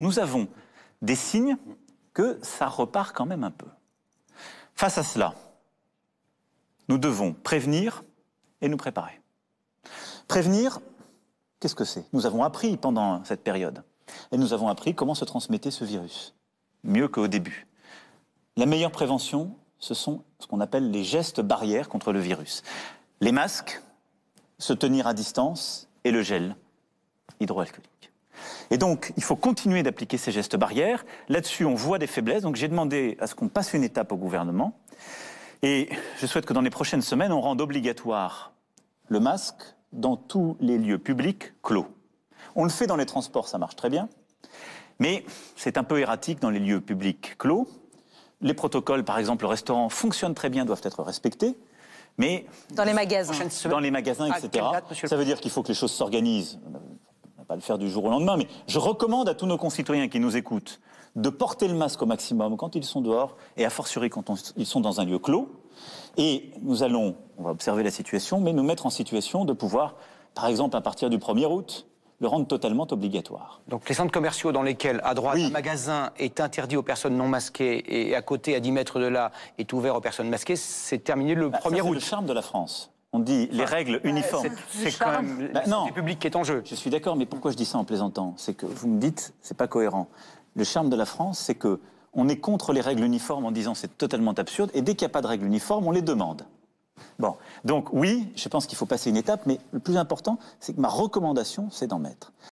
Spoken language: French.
nous avons des signes que ça repart quand même un peu. Face à cela, nous devons prévenir et nous préparer. Prévenir, qu'est-ce que c'est? Nous avons appris pendant cette période. Et nous avons appris comment se transmettait ce virus. Mieux qu'au début. La meilleure prévention, ce sont ce qu'on appelle les gestes barrières contre le virus. Les masques, se tenir à distance et le gel hydroalcoolique. Et donc, il faut continuer d'appliquer ces gestes barrières. Là-dessus, on voit des faiblesses. Donc, j'ai demandé à ce qu'on passe une étape au gouvernement. Et je souhaite que dans les prochaines semaines, on rende obligatoire le masque dans tous les lieux publics clos. On le fait dans les transports, ça marche très bien. Mais c'est un peu erratique dans les lieux publics clos. Les protocoles, par exemple, le restaurant fonctionne très bien, doivent être respectés. Mais dans les magasins, etc. Ça veut dire qu'il faut que les choses s'organisent. On ne va pas le faire du jour au lendemain, mais je recommande à tous nos concitoyens qui nous écoutent de porter le masque au maximum quand ils sont dehors et a fortiori quand ils sont dans un lieu clos. Et on va observer la situation, mais nous mettre en situation de pouvoir, par exemple, à partir du 1er août, le rendre totalement obligatoire. Donc les centres commerciaux dans lesquels, à droite, un magasin est interdit aux personnes non masquées et à côté, à 10 mètres de là, est ouvert aux personnes masquées, c'est terminé le 1er août. C'est le charme de la France. On dit les règles uniformes. C'est quand même la santé publique qui est en jeu. Je suis d'accord, mais pourquoi je dis ça en plaisantant? C'est que vous me dites, c'est pas cohérent. Le charme de la France, c'est que on est contre les règles uniformes en disant c'est totalement absurde, et dès qu'il n'y a pas de règles uniformes, on les demande. Bon, donc oui, je pense qu'il faut passer une étape, mais le plus important, c'est que ma recommandation, c'est d'en mettre.